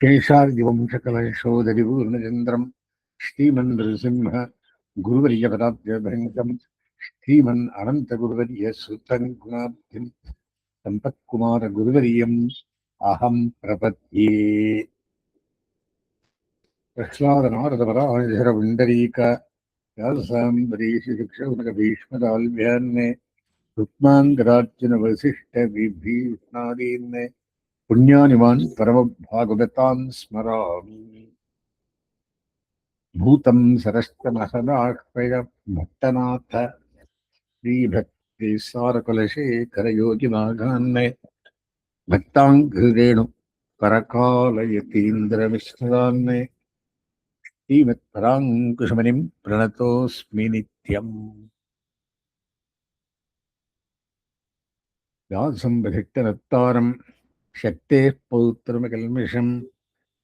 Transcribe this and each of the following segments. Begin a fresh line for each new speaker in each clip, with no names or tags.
शेषादिवंशकलशोदरिपूर्णचन्द्रं श्रीमन्नृसिंह गुरुवर्यपदाब्जभङ्गं श्रीमन् अनन्तगुरुवर्यसुतं गुणाब्धिं सम्पत्कुमारगुरुवर्यम् अहं प्रपद्ये। प्रह्लादनारदपराशरपुण्डरीक व्यासाम्बरीषिशिक्षौनकभीष्मदाल्भ्यान्ने रुक्माङ्गरार्जुनवसिष्ठविभीषणादीन् पुण्यानिमान् परमभागवतान् स्मरामि। भूतं सरश्च महदाह्वय भट्टनाथ श्रीभक्तिसारकुलशेखरयोगिनागान् भक्ताङ्घ्रिरेणु परकालयतीन्द्रमिश्रान् श्रीमत्पराङ्कुशमुनिं प्रणतोऽस्मि नित्यम्। व्यासं शक्तेः पौत्रमकल्मषं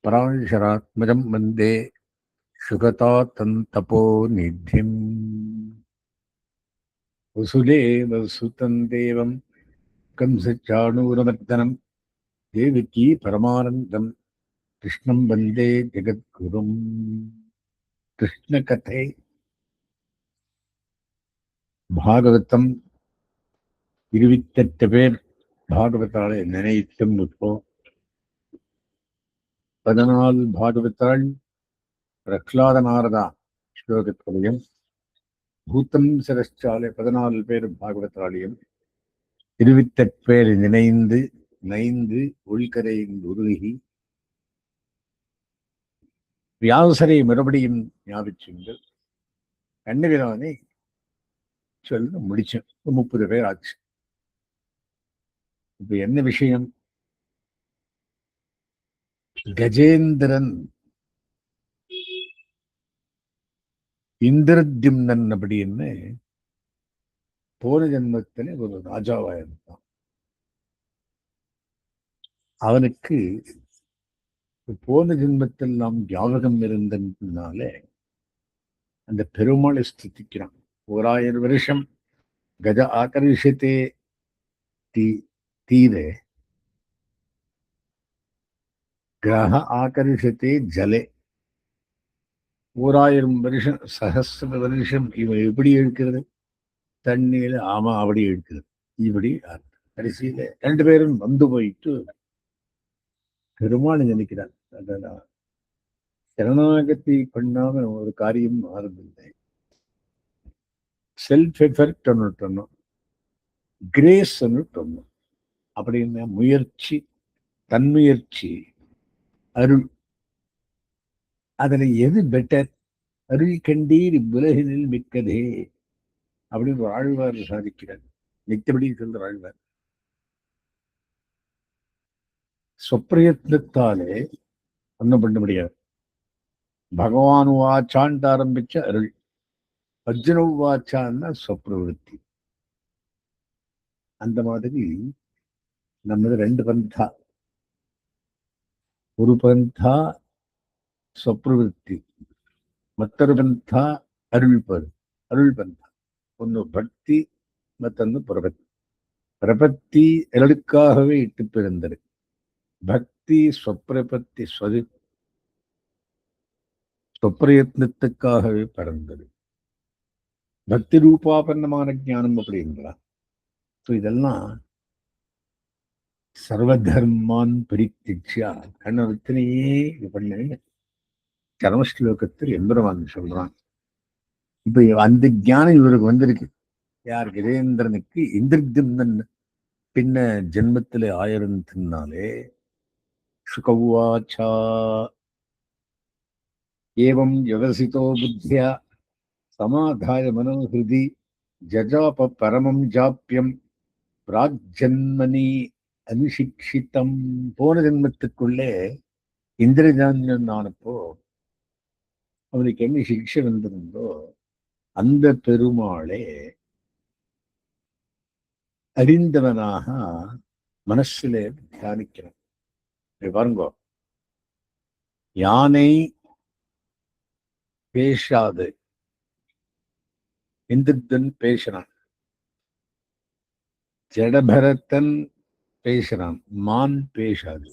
पराशरात्मजं वन्दे सुगतातन्तपोनिधिम्। वसुदेवसुतं देवं कंसचाणूरमर्दनं देवकी परमानन्दं कृष्णं वन्दे जगद्गुरुम्। कृष्णकथे பாகவதம் 28 பேர் பாகவதாளை நினைத்தும் இப்போ 14 பாகவதாள் பிரஹ்லாத நாரதா ஸ்லோகத்திலையும் பூத்தம் சிரஸ்டாலே 14 பேர் பாகவதாளையும் 28 பேர் நினைந்து நைந்து உள்கரைந்து உருகி வியாசரை மறுபடியும் ஞாபிச்சுங்கள் கண்ணவிரானை சொல்லி முடிச்சேன். 30 பேர் ஆச்சு. இப்ப என்ன விஷயம்? கஜேந்திரன் இந்திரத்யும்னன் அப்படின்னு போன ஜென்மத்திலே ஒரு ராஜாவா இருந்தான். அவனுக்கு போன ஜென்மத்தில் நாம் ஞாபகம் இருந்ததுனாலே அந்த பெருமாளை ஸ்துதிக்கிறான். 1000 வருஷம் கஜ ஆகர்ஷத்தே தீரே கிரக ஆகர்ஷத்தே ஜலே. 1000 வருஷம் சகசிர வருஷம் இவன் எப்படி இருக்கிறது? தண்ணீர் ஆமா அப்படி இருக்கிறது. இப்படி கடைசியில 2 பேரும் வந்து போயிட்டு பெருமாள் நினைக்கிறார். சரணாகதி பண்ணாம ஒரு காரியம் ஆரம்பில்லை. செல்ஃப் எஃபெக்ட் ஒன்னுட்டணும், கிரேஸ் ஒன்னுட்டணும். அப்படின்னா முயற்சி, தன்முயற்சி, அருள். அதுல எது பெட்டர்? அருள் கண்டீர் இவ்வுலகினில் மிக்கதே அப்படின்னு ஒரு ஆழ்வார் சாதிக்கிறார். நித்தபடி சொல்ற ஆழ்வார். சொப்பிரயத்னத்தாலே ஒன்றும் பண்ண முடியாது. பகவான் வாச்சான்ட்டு ஆரம்பிச்ச அருள், அர்ஜுன வாச்சான்னா சொப்ரவருத்தி. அந்த மாதிரி நமது 2 பந்தா. ஒரு பந்தா சொப்ரவருத்தி, மற்றொரு பந்தா அருள் பந்தா. ஒன்று பக்தி, மற்றொன்று பிரபத்தி. பிரபத்தி எருளுக்காகவே இட்டு பிறந்தது. பக்தி சொப்ரபத்தி சொப்பிரயத்னத்துக்காகவே பறந்தது. பக்தி ரூபாபன்னமான ஞானம் அப்படிங்களா? இதெல்லாம் சர்வதர்மான் பரித்தியா கண்ணத்திலேயே இது பண்ண கர்மஸ்லோகத்தில் எம்பெருமான் சொல்றான். இப்ப அந்த ஞானம் இவருக்கு வந்திருக்கு. யார்? கஜேந்திரனுக்கு. இந்திரத்யும்னன் பின்ன ஜென்மத்திலே ஆயிரத்தினாலே சுகவாச்சா ஏவம் யவசிதோ புத்தியா சமாதாய மனோஹிருதி ஜஜாப பரமம் ஜாப்பியம் பிராஜன்மனி அனுசிக்ஷிதம். போன ஜென்மத்துக்குள்ளே இந்திரஜான்யன் ஆனப்போ அவனுக்கு என்ன சிக்ஷை வந்திருந்தோ அந்த பெருமாளே அறிந்தவனாக மனசிலே தியானிக்கிறான். பாருங்கோ, யானை பேசாது, இந்திரன் பேசுறான், ஜடபரத்தன் பேசுறான், மான் பேசாது.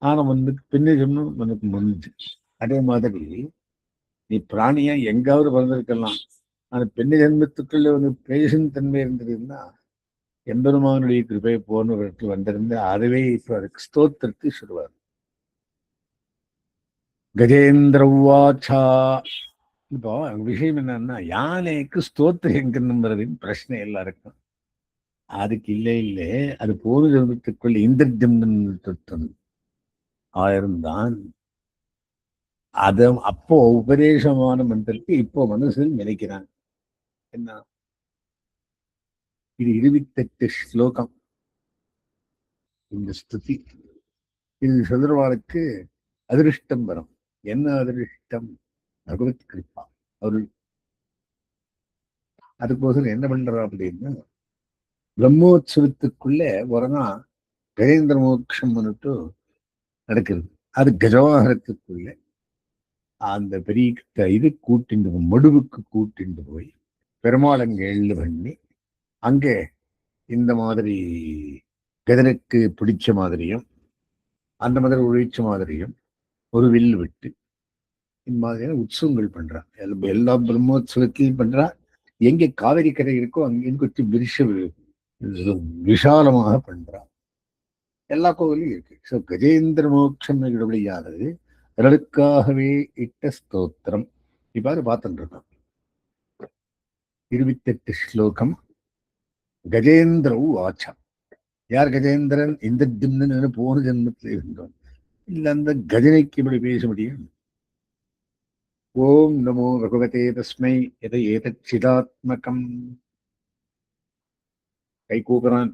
ஆனா வந்து பின்ன ஜென்மம் உனக்கு முந்து. அதே மாதிரி நீ பிராணியா எங்காவது பிறந்திருக்கலாம். ஆனா பெண்ணு ஜென்மத்துக்குள்ள ஒரு பேசும் தன்மை இருந்ததுன்னா எம்பெருமானுடைய கிருபை போன ஒரு இடத்துல வந்திருந்து அதுவே இப்ப அதுக்கு ஸ்தோத்திரத்தை சொல்லுவார். கஜேந்திர உவாச்சா. இப்போ விஷயம் என்னன்னா யானைக்கு ஸ்தோத்திரம் எங்கன்னுங்கிறதின் பிரச்சனை எல்லாருக்கும். அதுக்கு இல்லை இல்லை, அது போன ஜென்மத்துக்குள்ள இந்திரஜம்னன் ஆயிருந்தான். அது அப்போ உபதேசமான மந்திரத்தை இப்போ மனசில் நினைக்கிறான். என்ன இது 28 ஸ்லோகம் இந்த ஸ்துதி. இது சொல்றவாளுக்கு அதிருஷ்டம் வரும். என்ன அதிருஷ்டம்? பகவத் கிருப்பா. அவரு அதுக்கோசரம் என்ன பண்றா அப்படின்னா பிரம்மோத்சவத்துக்குள்ள ஒரு நாள் கஜேந்திர மோட்சம் வந்துட்டு நடக்கிறது. அது கஜவாகரத்துக்குள்ள அந்த பெரிய இது கூட்டிண்டு மடுவுக்கு கூட்டிண்டு போய் பெருமாள் அங்க எழுந்து பண்ணி அங்கே இந்த மாதிரி கதனுக்கு பிடிச்ச மாதிரியும் அந்த மாதிரி உழைச்ச மாதிரியும் ஒரு வில் விட்டு இந்த மாதிரியான உற்சவங்கள் பண்றான். எல்லா பிரம்மோத்சவத்தையும் பண்றா. எங்க காவிரி கரை இருக்கோ அங்கே கொஞ்சம் விஷாலமாக பண்றான். எல்லா கோவிலையும் இருக்கு. ஸோ கஜேந்திர மோட்சம் விடையானது அதற்காகவே இட்ட ஸ்தோத்திரம். இவ்வாறு பார்த்துட்டு இருக்கோம். 28 ஸ்லோகம். கஜேந்திர ஆச்சா. யார் கஜேந்திரன்? இந்த திம்னு போன ஜென்மத்தில் இருந்தோம். இல்ல அந்த கஜனைக்கு இப்படி பேச முடியும்? ஓம் நமோ பகவதே தஸ்மை எதை ஏதச்சிதாத்மகம். கை கூக்குறான்.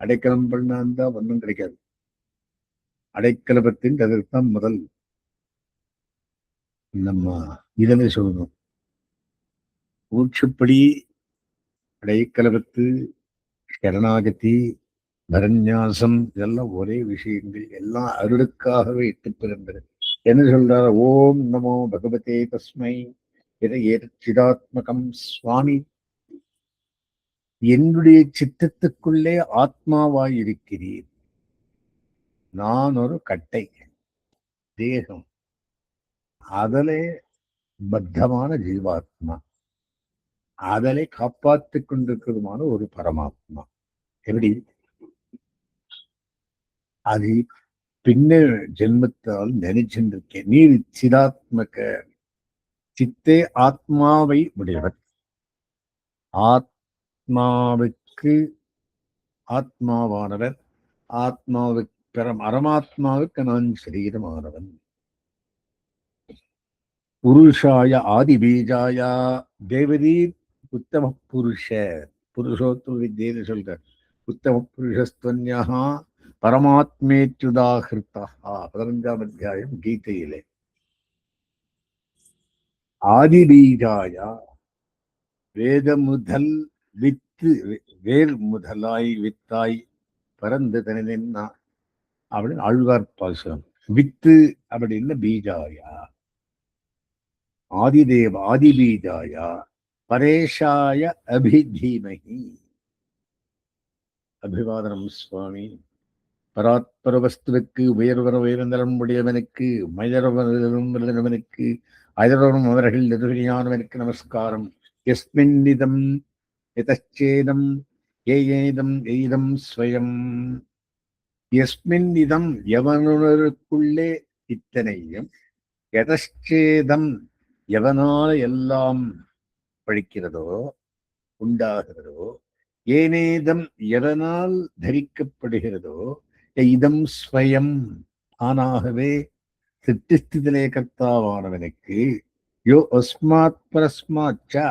அடைக்கலம் பண்ணாந்தா ஒன்றும் கிடைக்காது. அடைக்கலபத்தின் அதற்கான் முதல் நம்ம இதனை சொல்லணும். மூச்சுப்படி அடைக்கலபத்து சரணாகதி பரநியாசம் இதெல்லாம் ஒரே விஷயங்கள். எல்லாம் அருளுக்காகவே இட்டு பிறந்தது. என்ன சொல்றார்? ஓம் நமோ பகவதே தஸ்மை எதை ஏதச்சிதாத்மகம். சுவாமி என்னுடைய சித்தத்துக்குள்ளே ஆத்மாவாய் இருக்கிறீர். நான் ஒரு கட்டை தேகம், அதலே பத்தமான ஜீவாத்மா, அதலை காப்பாற்றிக் கொண்டிருக்கிறதுமான ஒரு பரமாத்மா. எப்படி? அது பின்ன ஜென்மத்தால் நினைச்சிருக்கேன். நீர் சிதாத்மக சித்தே ஆத்மாவை உடையவர். ஆத்மாவுக்கு ஆத்மாவானவர். ஆத்மாவுக்கு பரமாத்மாவுக்கு நான் சரீரமானவன். புருஷாய ஆதிபீஜாய தேவதி உத்தம புருஷ. புருஷோத்தம வித்யேன்னு சொல்ற. உத்தம புருஷஸ்துவன்யா பரமாத்மேத்யுதாகிருத்தா. 15ஆம் அத்தியாயம் கீதையிலே. ஆதிபீஜாயா வேத முதல் வித்து, வேர் முதலாய் வித்தாய் பறந்து தனினா அப்படின்னு ஆழ்வார் பாசுரம். வித்து அப்படின்னு பீஜாயா ஆதிதேவ ஆதிபீஜாயா பரேஷாய அபிதீமகி. அபிவாதனம் சுவாமி. பராத்பர வஸ்துவுக்கு உயர்வர உயர்ந்தரம் உடையவனுக்கு மயரவனுக்கு அயரவனும் அவர்கள் எதிரியானவனுக்கு நமஸ்காரம். எஸ்மின்னிதம் எதச்சேதம் ஏதம் எய்தம் ஸ்வயம். எஸ்மின் இதம் எவனுக்குள்ளே இத்தனையும், எதச்சேதம் எவனால் எல்லாம் பழிக்கிறதோ உண்டாகிறதோ, ஏனேதம் எதனால் தரிக்கப்படுகிறதோ, இதம் ஸ்வயம் ஆனாகவே சிருஷ்டிஸ்திதிலே கர்த்தாவானவனுக்கு யோ அஸ்மாத் பரஸ்மாச்ச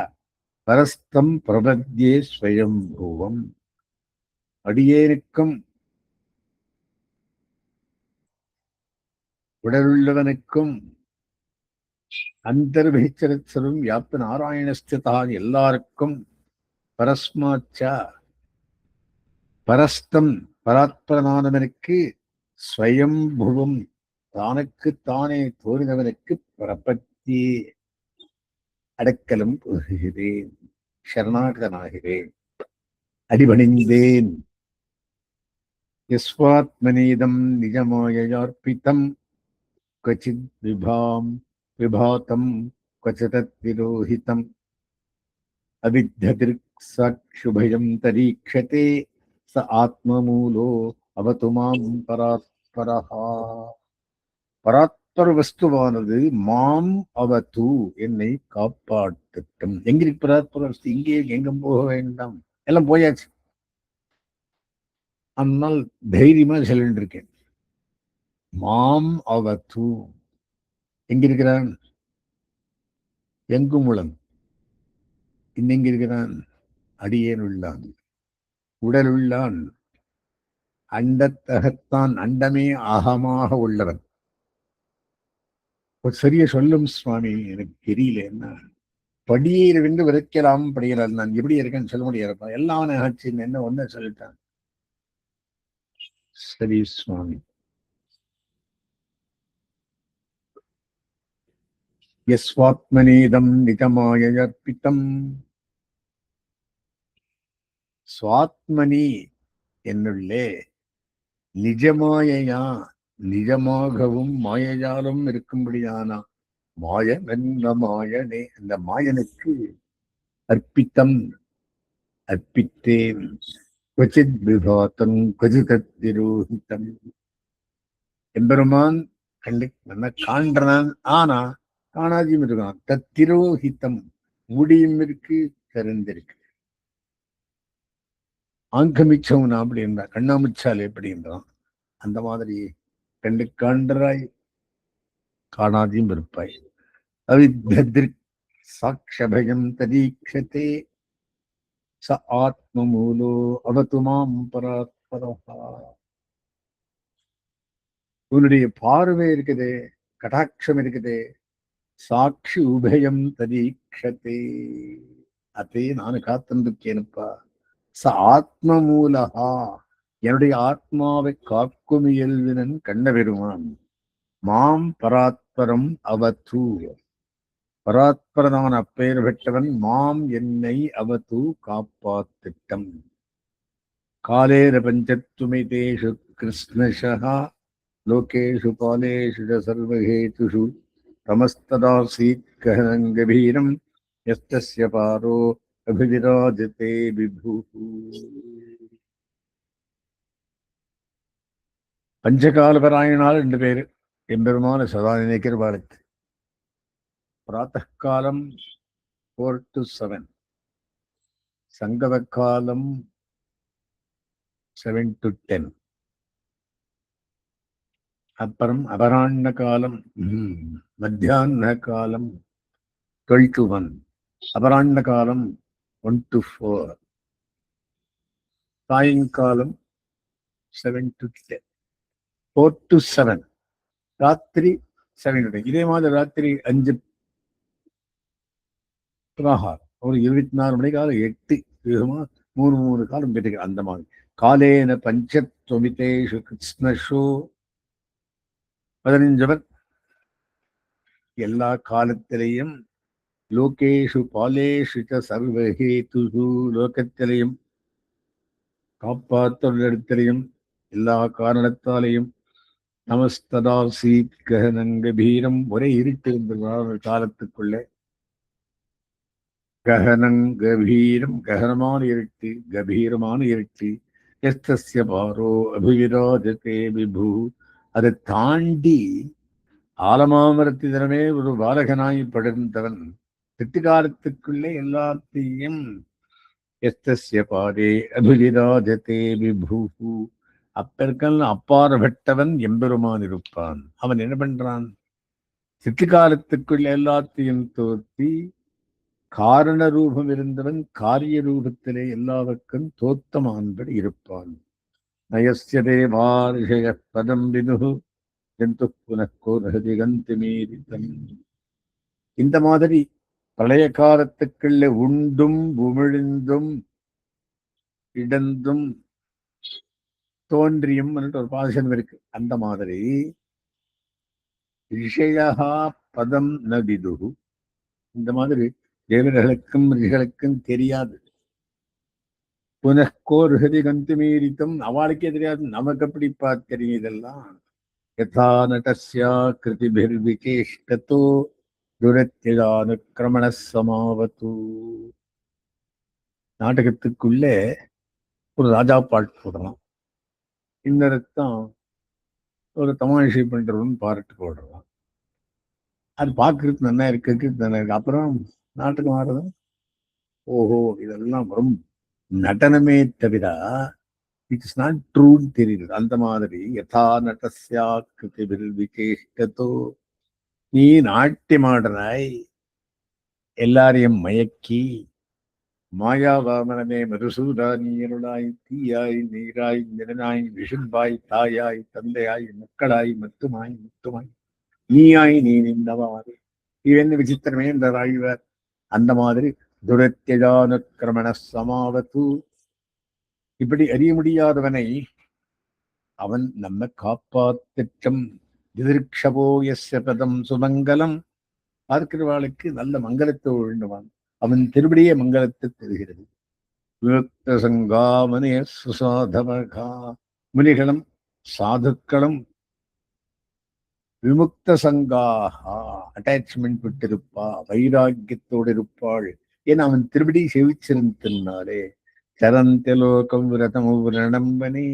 பரஸ்தம் பிரபத்யே ஸ்வயம் பூவம். அடியேனுக்கும் உடலுள்ளவனுக்கும் அந்தர்வகிச்சரித்தரும் யாப்த நாராயணஸ்திதான் எல்லாருக்கும் பரஸ்மாச்சா பரஸ்தம் பராத்பரனானவனுக்கு ஸ்வயம்புவம் தானுக்குத்தானே தோறினவனுக்கு பிரபத்தி அடக்கலம் புகுகிறேன். சரணாகதனாகிறேன், அடிபணிந்தேன். யஸ்வாத்மனீதம் நிஜமாயையார்ப்பிதம் क्वचिद् विभातं क्वचिदतिरोहितम् अविद्यदृक्साक्षुभयं तरीक्षते स आत्ममूलो अवतु मां परात्परः. பராத்பர வஸ்துவானது மாம் அவது என்னை காப்பாற்றட்டும். எங்கிருக்கு பராத்பர வஸ்து? இங்கே எங்கும் போக வேண்டாம், எல்லாம் போயாச்சு. ஆனால் தைரியமா சொல்லிட்டு இருக்கேன். மாம் அவது எங்கிருக்கிறான்? எங்கும் உளன். இன்னெங்க இருக்கிறான்? அடியேன் உள்ளான், உடல் உள்ளான், அண்டத்தகத்தான், அண்டமே அகமாக உள்ளவன். ஒரு சரியா சொல்லும் சுவாமி, எனக்கு தெரியல என்ன படியீர் வென்று விதைக்கலாம் படிகிறார். நான் எப்படி இருக்கேன்னு சொல்ல முடியாதுப்பா, எல்லாம் ஆச்சு என்ன ஒன்னு சொல்லிட்டான். சரி சுவாமி. யஸ்வாத்மனீதம் நிஜமாயர்ப்பிதம். சுவாத்மனி என்னுள்ளே நிஜமாயையா, நிஜமாகவும் மாயையாலும் இருக்கும்படியானா மாயன் என்ற மாயனே, அந்த மாயனுக்கு அர்ப்பித்தம் அர்ப்பித்தேன். क्वचिद् விபாத்தம் क्वचिदतिரோஹிதம். எம்பெருமான் கண்டு என்ன காண்றான், ஆனா காணாதியும் இருக்கான். தத்திரோஹிதம் முடியும் இருக்கு, திறந்திருக்கு. ஆங்கமிச்சவனா அப்படி என்றான், கண்ணாமுச்சால் எப்படி என்றான். அந்த மாதிரி கண்டு காண்றாய், காணாதியும் இருப்பாய். அவித்யத்ரிக் சாட்சபயம் ததீக்ஷதே ச ஆத்மமூலோ அவது மாம் பராத்பரஹா. உன்னுடைய பார்வை இருக்குதே, கடாட்சம் இருக்குதே, சாட்சி உபயம் ததீக்ஷதே, அதே நான் காத்திருக்கேனுப்பா. ச ஆத்ம மூலகா, என்னுடைய ஆத்மாவை காக்கும் இயல்பினன் கண்ண பெருமான். மாம் பராத்பரம் அவது, பராத்பரனான அப்பெயர் பெற்றவன் மாம் என்னை அவது காப்பாத்திட்டம். காலேர பஞ்சத்துமிதேஷு கிருஷ்ணஷா லோகேஷு பாலேஷு சர்வஹேதுஷு தமஸ்ததாசீத் கஹனம் கபீரம் யஸ்தஸ்ய பாரோ அபிவிராஜதே விபுஹு. பஞ்சகால பராயணால் 2 பேரு எம்பெருமான சதா நினைக்கிற பாலத்து. பிராத்தः காலம் 4 to 7, சங்கவ காலம் 7 to 10, அப்புறம் அபராண்ண காலம், மத்தியான காலம் 12 to 1, அபராண்ண காலம் 1 to 4, சாயங்காலம் 7 to 10, 4 to 7, ராத்திரி 7 to 10. இதே மாதிரி ராத்திரி 5 பிரகாரம், ஒரு 24 மணி காலம் 8 விதமா 3 காலம் பெற்று. அந்த மாதிரி காலேன பஞ்சத்வமிதேஷு கிருஷ்ணஷோ 15 எல்லா காலத்திலையும், லோகேஷு பாலேஷு சர்வஹேதுஷு லோகத்திலையும், காப்பாற்றலிடத்திலையும், எல்லா காரணத்தாலையும், நமஸ்ததாசீத் கஹனங்கபீரம் ஒரே இருட்டு இருந்த காலத்துக்குள்ளே, கஹனங்கபீரம் ககனமான இருட்டு, கபீரமான இருட்டு. எஸ்தஸ்ய பாரோ அபிவிராஜதே விபு, அதை தாண்டி ஆலமாமரத்தி தினமே ஒரு பாலகனாய் படர்ந்தவன் சித்திகாலத்துக்குள்ளே எல்லாத்தையும் எஸ்தஸ்ய பாரே அபிவிராஜதே விபு, அப்பற்கள் அப்பாற்பட்டவன் எம்பெருமான் இருப்பான். அவன் என்ன பண்றான்? சித்திகாலத்துக்குள்ள எல்லாத்தையும் தோற்றி காரண ரூபம் இருந்தவன் காரிய ரூபத்திலே எல்லாருக்கும் தோத்தமான்படி இருப்பான். நயஸ்ய தேவார்ஷய பதம் வினு ஜந்து புனகோரதிகந்தி மீறிதம். இந்த மாதிரி பழைய காலத்துக்குள்ள உண்டும் உமிழ்ந்தும் இடந்தும் தோன்றியும் ஒரு பாசனம் இருக்கு. அந்த மாதிரி ரிஷயா பதம் ந விதுஹு, இந்த மாதிரி தேவர்களுக்கும் ரிஷிகளுக்கும் தெரியாது. புனக்கோர்ஹதி கந்துமீரித்தம். அவளுக்கே தெரியாது, நமக்கு எப்படி தெரியும் இதெல்லாம். யதா நடஸ்யா கிருதிபிர்விகேஷ்டதோ துரத்யஜானுக்கிரமண சமாவது. நாடகத்துக்குள்ளே ஒரு ராஜா பாட்டு போடலாம், இன்னொருத்தான் ஒரு தமாஷை பண்றவன் பாராட்டு போடுறான். அது பார்க்கறதுக்கு நல்லா இருக்கு, நல்லா இருக்கு. அப்புறம் நாட்டுக்கு மாறுறது, ஓஹோ இதெல்லாம் வரும் நடனமே தவிர இட்ஸ் நாட் ட்ரூன்னு தெரியுது. அந்த மாதிரி யதா நடஸ்யா கிருதிபிர் விகேஷ்டதோ, நீ நாட்டியமாடுறாய், எல்லாரையும் மயக்கி, மாயாவாமனமே மதுசூதானி அருளாய், தீயாய் நீராய் நிறனாய் விஷும்பாய், தாயாய் தந்தையாய் மக்களாய் மத்துமாய் முத்துமாய் நீயாய் நீ நின்றவாறு. இவன் விசித்திரமே என்றார் ஆழ்வார். அந்த மாதிரி துரத்தியஜானுக்கிரமண சமாவது. இப்படி அறிய முடியாதவனை அவன் நம்ம காப்பாற்றும். எதிர்க்ஷபோ எஸ்ய பதம் சுமங்கலம். பார்க்கிறவாளுக்கு நல்ல மங்களத்தை ஒழுண்டுவான், அவன் திருப்படியே மங்களத்தை தருகிறது. விமுக்த சங்கா மனிய சுசாதமகா. முனிகளும் சாதுக்களும் விமுக்த சங்காகா அட்டாச்மெண்ட் விட்டிருப்பா, வைராக்கியத்தோடு இருப்பாள். ஏன்னா அவன் திருப்படி செவிச்சிருந்தனாலே. சரந்தலோகம் விரதம் விரணம்பனே.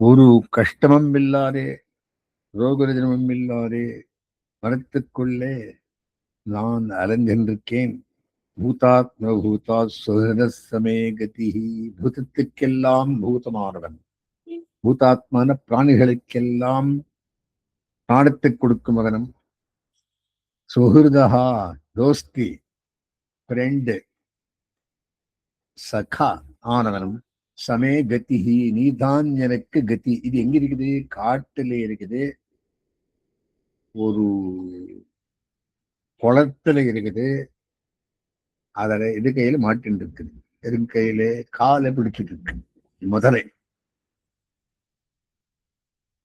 ஒரு கஷ்டமும் இல்லாதே, ரோகரஜனமும் இல்லாதே மனத்துக்குள்ளே நான் அலைஞ்சிருக்கேன். பூதாத்ம பூதா சுஹத சமே கதி. பூதத்துக்கெல்லாம் பூதமானவன், பூதாத்மான பிராணிகளுக்கெல்லாம் நாடத்தை கொடுக்கும் மகனும், சுஹிருதா தோஸ்தி ஃப்ரெண்டு சகா ஆனவனும், சமே கதி நீதான் எனக்கு கதி. இது எங்க இருக்குது? காட்டுல இருக்குது, ஒரு குளத்துல இருக்குது. அதில் இது கையில மாட்டின்னு இருக்குது, எதும் கையில காலை பிடிச்சிட்டு இருக்கு முதலை.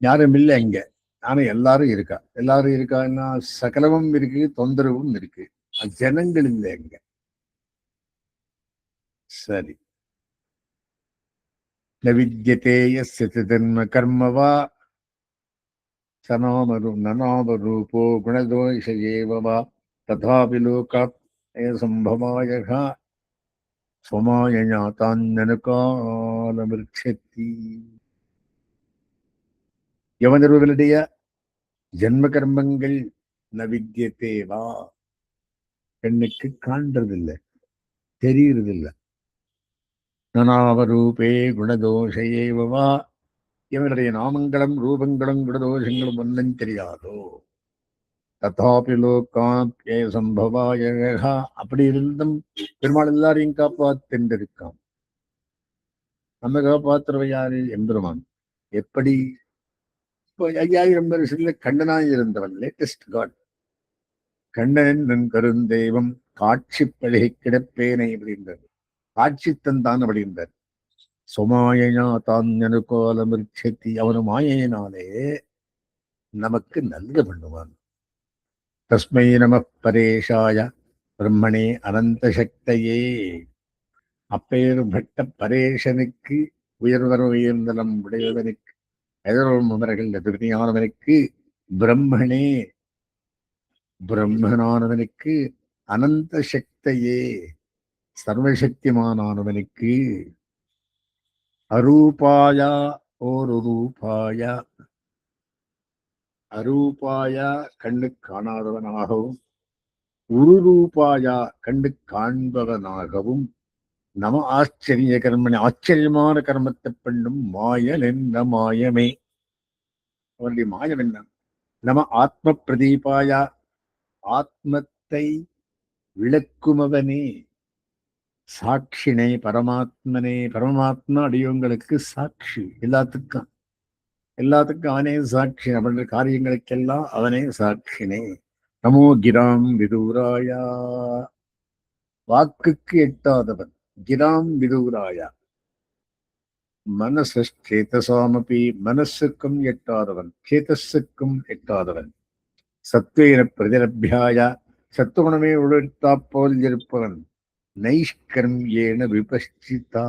யாரும் இல்லை இங்க, ஆனா எல்லாரும் இருக்கா. எல்லாரும் இருக்கான்னா சகலமும் இருக்கு, தொந்தரவும் இருக்கு, ஜனங்கள் இல்லை இங்க. சரி. ந வித்யதே யஸ்ய தன்ம கர்மவா நநாமரூபோ குணதோஷ ஏவ வா ததாபி லோகாத் சம்பவாயகா ஸ்வமாய ஞாதான்யனுகாலமிருட்சதி. யமனர்களுடைய ஜென்ம கர்மங்கள் ந வித்யதேவா, பெண்ணுக்கு காண்றதில்லை, தெரியுறதில்லை. நனாவரூபே குணதோஷையேவா, இவனுடைய நாமங்களும் ரூபங்களும் குணதோஷங்களும் ஒன்றும் தெரியாதோ. ததாபி லோகாத்யே சம்பவாயகா, அப்படி இருந்தும் பெருமாள் எல்லாரையும் காப்பாத்திருக்கான். நம்ம காப்பாத்துறவ யாரு? எம்பெருமான். எப்படி? இப்போ 5000 வருஷத்துல கண்ணனாய் இருந்தவன், லேட்டஸ்ட் காட் கண்ணன் நன் கருந்தெய்வம் காட்சி பழகி கிடப்பேனை அப்படின்றது, காட்சி தந்தான் அப்படின்றார். சுமாயனா தான் அனுகோலமிருட்சதி, அவனு மாயினாலே நமக்கு நல்லது பண்ணுவான். தஸ்மை நம பரேஷாய பிரம்மணே அனந்த சக்தையே. அப்பேற்பட்ட பரேஷனுக்கு, உயர்ந்தனம் உடையவனுக்கு, எதிர்மர்கள் எதிர்மையானவனுக்கு, பிரம்மணே பிரம்மனானவனுக்கு, அனந்த சக்தையே சர்வசக்திமானவனுக்கு, அரூபாயா ஓர் ரூபாய, அரூபாயா கண்ணு காணாதவனாகவும், உருரூபாயா கண்ணு காண்பவனாகவும், நம ஆச்சரிய கர்மனி ஆச்சரியமான கர்மத்தை பண்ணும் மாயன் என்ன மாயமே. அவனுடைய மாயம் என்ன? நம ஆத்ம பிரதீபாயா, ஆத்மத்தை விளக்குமவனே, சாட்சினை பரமாத்மனே. பரமாத்மா அடியவங்களுக்கு சாட்சி, எல்லாத்துக்கும் எல்லாத்துக்கும் அவனே சாட்சி. அவனுடைய காரியங்களுக்கெல்லாம் அவனே சாட்சினே. நமோ கிராம் விதூராயா, வாக்குக்கு எட்டாதவன். கிராம் விதூராயா, மனசேதசாமபி, மனசுக்கும் எட்டாதவன், சேதஸுக்கும் எட்டாதவன். சத்வேன பிரதிலபியாய, சத்துகுணமே உழைத்தா போல் இருப்பவன். நைஷ்கர்மியேன விபஷ்சிதா.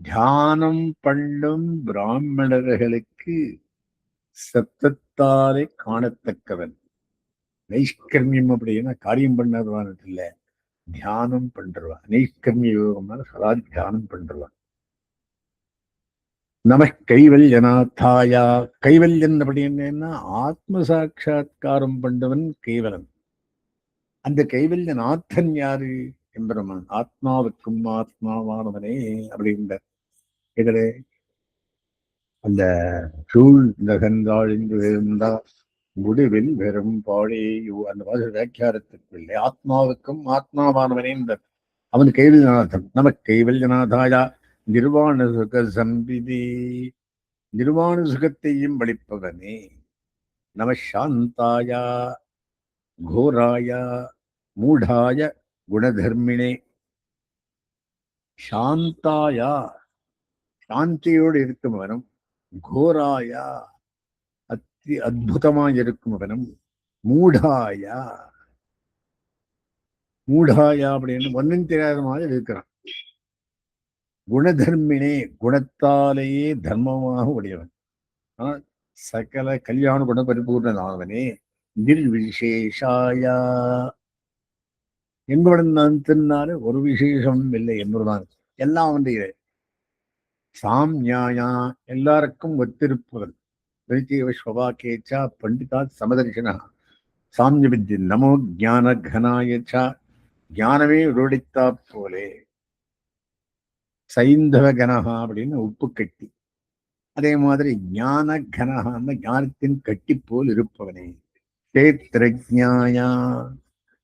தியானம் பண்ணும் பிராமணர்களுக்கு சத்தத்தாலே காணத்தக்கவன். நைஷ்கர்மியம் அப்படின்னா காரியம் பண்ணதுவான் இல்ல, தியானம் பண்றவன். நைஷ்கர்மிய யோகம்னா சதா தியானம் பண்றவன். நம கைவல்யநாத்தாயா. கைவல்யன் அப்படி என்னன்னா ஆத்ம சாட்சா்காரம் பண்ணவன் கைவலன். அந்த கைவல்யநாதன் யாரு எம்பெருமான். ஆத்மாவுக்கும் ஆத்மாவானவனே அப்படின்ற இதுல அந்த சூழ் நகந்தாழிந்து இருந்தா முடிவில் வெறும் பாழேயோ அந்த மாதிரி வியாக்கியாரத்திற்குள்ளே ஆத்மாவுக்கும் ஆத்மாவானவனே இந்த அவன் கைவல்யநாதன். நம கைவல்யநாதாயா நிர்வாண சுக சம்பிதி. நிர்வாண சுகத்தையும் வலிப்பவனே. நம சாந்தாயா கோராய மூடாய குணதர்மிணே. சாந்தாயா சாந்தியோடு இருக்குமவனும், கோராயா அத்தி அத்புதமாய் இருக்குமவனும், மூடாயா மூடாயா அப்படின்னு ஒன்னும் தெரியாத மாதிரி இருக்கிறான். குணதர்மினே குணத்தாலேயே தர்மமாக உடையவன். சகல கல்யாண குண பரிபூர்ணனானவனே. நிர்விசேஷாயா எங்களுடன் நான் தின்னாரு ஒரு விசேஷம் இல்லை என்பதுதான். எல்லாம் வந்து சாம்யாயா எல்லாருக்கும் ஒத்திருப்பவன். ஸ்வபாக்கேச்சா பண்டிதா சமதர்ஷனா சாமிய வித்ய நமோ ஜான கனாயச்சா. ஞானமே உருடித்தா போலே. சைந்தவ கனகா அப்படின்னு உப்பு கட்டி, அதே மாதிரி ஞான கனகான்னு ஞானத்தின் கட்டி போல் இருப்பவனே. கஷேத்திரஜாயா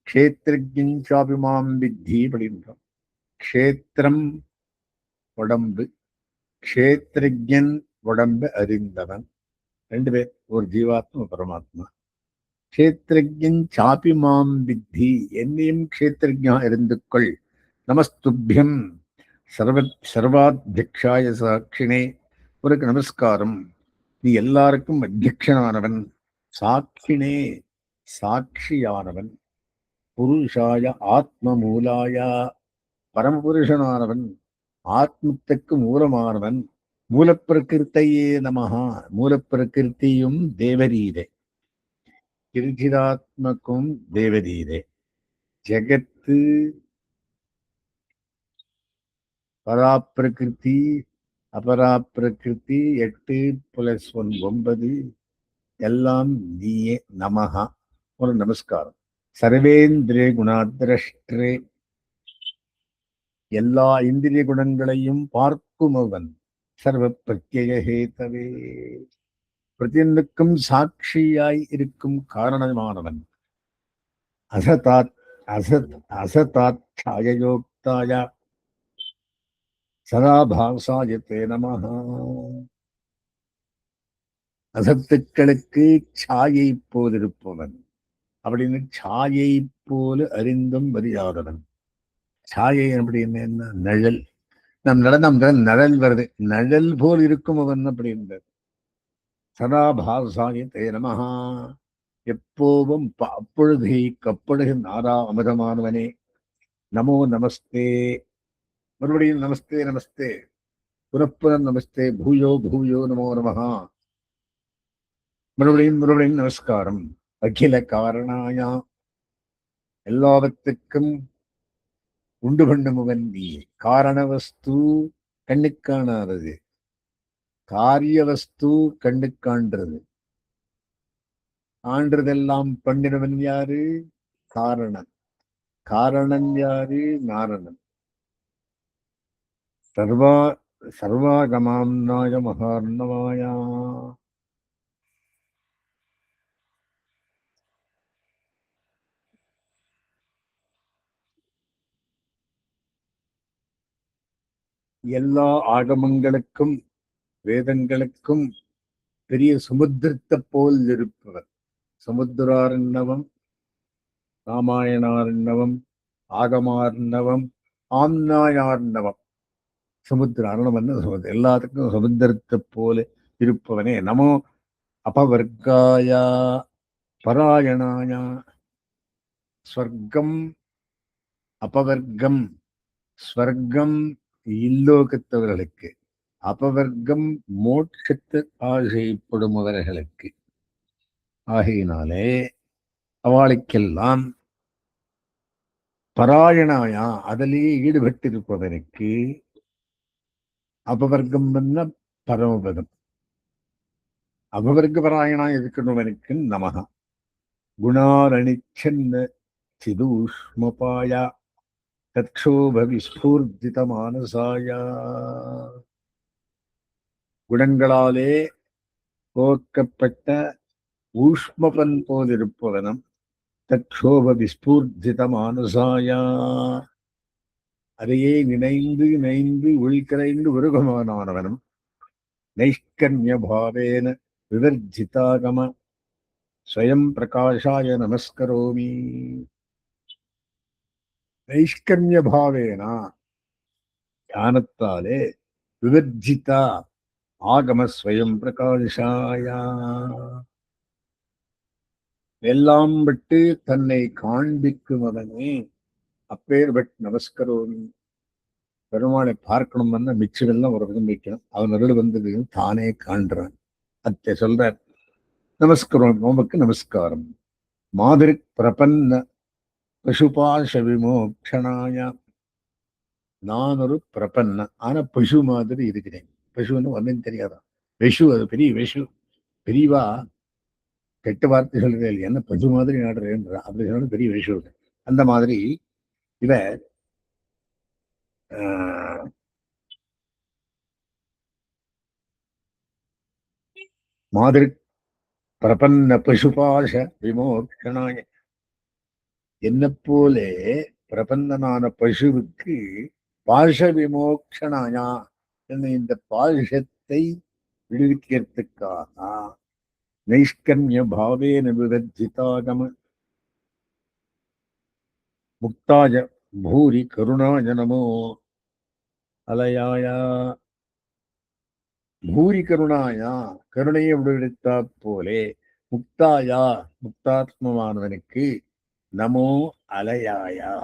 கஷேத்திரஜன் சாபிமாம் வித்தி அப்படின்றோம். கஷேத்திரம் உடம்பு, கஷேத்திரஜன் உடம்பு அறிந்தவன். ரெண்டு பேர், ஒரு ஜீவாத்மா பரமாத்மா. கஷேத்திரஜன் சாபிமாம் வித்தி என்னையும் கஷேத்திரஜா இருந்து கொள். நமஸ்துபியம் சர்வாத்தியக்ஷாய சாட்சினே. உனக்கு நமஸ்காரம், நீ எல்லாருக்கும் அத்தியக்ஷனானவன். சாட்சினே சாட்சியானவன். புருஷாய ஆத்ம மூலாய பரமபுருஷனானவன், ஆத்மத்துக்கு மூலமானவன். மூலப்பிரகிருத்தையே நமஹா. மூலப்பிரகிருத்தியும் தேவரீரே, கிருச்சிராத்மக்கும் தேவரீரே. ஜெகத்து பராப்பிரகிருதி அபராப்பிரகிருதி 8 + 1 9 எல்லாம் நீயே. நமஹா ஒரு நமஸ்காரம். சர்வேந்திரிய குணாதிரஷ்டரே எல்லா இந்திரிய குணங்களையும் பார்க்குமவன். சர்வ பிரத்யேகேதவே பிரதியனுக்கும் சாட்சியாய் இருக்கும் காரணமானவன். அசதாத் அசத் அசதாட்சாயோக்தாய சதாபாசாயத்தே நமஹ. அசத்துக்களுக்கு சாயை போலிருப்பவன் அப்படின்னு, சாயை போல அறிந்தும் அறியாதவன். சாயை அப்படின்னு என்ன? நிழல். நம் நடனம் நிழல் வருது, நிழல் போல் இருக்கும் அவன் அப்படின்றது. சதாபாசாயத்தே நமஹா. எப்போவும் அப்பொழுதை கப்படுகின் ஆரா அமிர்தமானவனே. நமோ நமஸ்தே. மறுபடியும் நமஸ்தே நமஸ்தே, புனப்புறம் நமஸ்தே, பூயோ பூயோ நமோ நமஹா. மறுபடியும் நமஸ்காரம். அகில காரணாயா எல்லாவற்றுக்கும் உண்டு பண்ணுமவன் நீ. காரணவஸ்து கண்ணுக்காணாதது, காரியவஸ்து கண்ணுக்காண்றது. ஆண்டதெல்லாம் பண்ணினவன் யாரு? காரணன். காரணன் யாரு? நாரணன். சர்வாகமாம்னாய மகார்ணவாயா. எல்லா ஆகமங்களுக்கும் வேதங்களுக்கும் பெரிய சமுத்திரத்தை போல் இருப்பவர். சமுத்திரார்ணவம், ராமாயணார்ணவம், ஆகமார்ணவம், ஆம்னாயார்ணவம். சமுத்திர அரணம் எல்லாத்துக்கும் சமுத்திரத்தை போல இருப்பவனே. நமோ அபவர்க்காயா பராயணாயா. ஸ்வர்க்கம் அபவர்க்கம் ஸ்வர்க்கம் இல்லோகத்தவர்களுக்கு, அபவர்க்கம் மோட்சத்து ஆசைப்படுபவர்களுக்கு. ஆகையினாலே அவளுக்கெல்லாம் பராயணாயா அதிலேயே ஈடுபட்டிருப்பவனுக்கு அபவர்க்கம் என்ன பரமபதம், அபவர்க்க பராயணா இருக்கிறவனுக்கு நமக. குணாரணிச்சன்ன சிதூஷ்மபாயா தட்சோப விஸ்பூர்ஜித மானசாயா. குணங்களாலே கோர்க்கப்பட்ட ஊஷ்மபன் போலிருப்பவனம் தட்சோப விஸ்பூர்ஜித மானசாயா, அதையே நினைந்து நினைந்து உள்கரைந்து உருகமானவனும் நைஷ்கர்மிய பாவேன விவர்ஜிதாகம ஸ்வயம் பிரகாஷாய நமஸ்கரோமி. நைஷ்கர்மிய பாவேனா ஞானத்தாலே விவர்ஜிதா ஆகம ஸ்வயம் பிரகாஷாயா, எல்லாம் விட்டு தன்னை காண்பிக்கும் அவனே அப்பேர்பட் நமஸ்கரோமி. பெருமாளை பார்க்கணும்னா மிச்சமெல்லாம் ஒரு விதம் வைக்கணும், அவன் அருள் வந்தது தானே காண்றான். அத்தை சொல்றார் நமஸ்கரோமி, நோம்புக்கு நமஸ்காரம். மாதிரி பிரபன்ன பசுபாஷ விமோக்ஷனாய, நான் ஒரு பிரபன்ன, ஆனா பசு மாதிரி இருக்கிறேன். பசுன்னு ஒன்னும் தெரியாதான், விஷு, அது பெரிய விஷு. பெரியவா கெட்ட வார்த்தை சொல்றே இல்லையா, என்ன பசு மாதிரி நாடுறேன்ற அப்படி சொன்ன பெரிய விஷு. அந்த மாதிரி இவ மாதிரி பிரபன்ன பசுபாஷ விமோக்ஷனாய, என்ன போலே பிரபந்தனான பசுவுக்கு பாஷ விமோக்ஷனாயா, இந்த பாஷத்தை விடுவிக்கிறதுக்காக நைஷ்கர்மிய பாவேன விவர்ஜிதாகம முக்தாய பூரி கருணாய நமோ அலயாயா. பூரி கருணாயா, கருணையை விடுவித்தா போலே முக்தாயா முக்தாத்மமானவனுக்கு நமோ அலயாயா,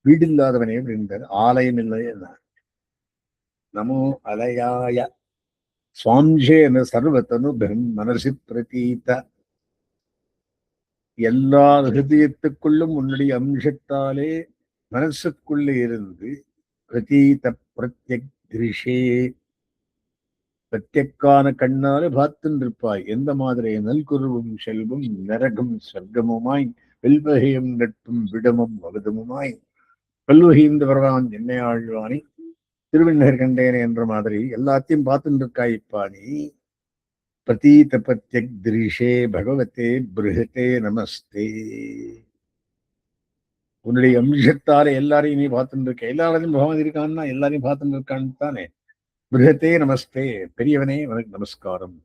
வீடு இல்லாதவனே அப்படின்றார், ஆலயம் இல்லை என்ன. நமோ அலயாய சுவாம்சேன சர்வத்தனு மனசி பிரதீத, எல்லா ஹிருதயத்துக்குள்ளும் உன்னுடைய அம்சத்தாலே மனசுக்குள்ளே இருந்து பிரதீத பிரத்யக் திருஷே, பிரத்யக்கான கண்ணாலே பார்த்துருப்பாய். எந்த மாதிரி நல்குருவும் செல்வம் நரகம் சொர்க்கமுமாய் வெல்வகையும் நட்பும் விடமும் அவதமுமாய் பல்வகைந்த பரவான் என்னை ஆழ்வானி திருவிண்ணர் கண்டேனே என்ற மாதிரி எல்லாத்தையும் பார்த்துட்டு இருக்காய்ப்பா நீ. பிரதீத பிரத்யக் திருஷே பகவதே பிருஹதே நமஸ்தே. உன்னுடைய அம்சத்தாலே எல்லாரையும் நீ பார்த்துட்டு இருக்க, எல்லாரையும் பகவான் இருக்கான்னா எல்லாரையும் பார்த்துட்டு இருக்கான்னு தானே. பிருஹதே நமஸ்தே, பெரியவனே உனக்கு நமஸ்காரம்.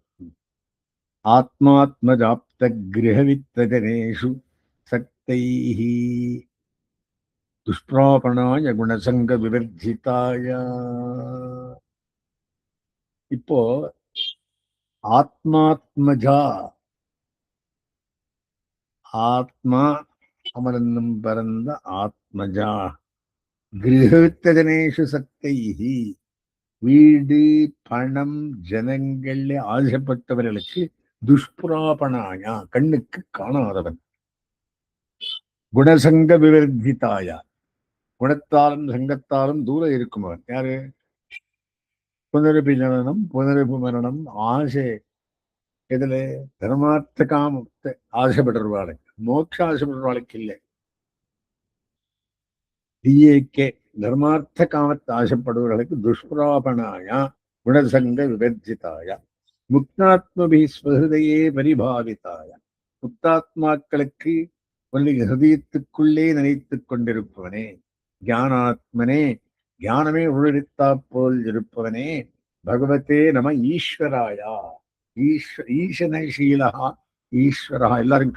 ஆத்மாத்மஜாப்த கிரகவித்தகனேஷு சக்தைஹி துஷ்பிராபணாய குணசங்க விவர்ஜிதாய. இப்போ ஆத்மாத்மஜா, ஆத்மா அமரந்தம் பரந்த ஆத்மஜா, கிரகவித்தகனேஷு சக்தைஹி, வீடு பணம் ஜனங்கள்ல ஆசைப்பட்டவர்களுக்கு துஷ்பிராபணாயா, கண்ணுக்கு காணாதவன். குணசங்க விவர்ஜிதாயா, குணத்தாலும் சங்கத்தாலும் தூரம் இருக்குமவன். யாரு? புனரபி ஜனனம் புனரபி மரணம் ஆசை, இதுல தர்மார்த்த காமத்தை ஆசைப்படுறவாளுக்கு, மோட்ச ஆசைப்படுறவாளுக்கு இல்லை. டிஏகே தர்மார்த்த காமத்தை ஆசைப்படுவர்களுக்கு துஷ்பிராபணாயா குணசங்க விவர்ஜிதாயா முக்தாத்மபி ஸ்வஹிருதையே பரிபாவிதாய, முக்தாத்மாக்களுக்கு உன்னுடைய ஹிருதயத்துக்குள்ளே நினைத்துக் கொண்டிருப்பவனே, ஞானாத்மனே, ஞானமே உள்ளித்தா போல் இருப்பவனே, பகவதே நம ஈஸ்வராயா. ஈசனை சீலா ஈஸ்வரா, எல்லாரும்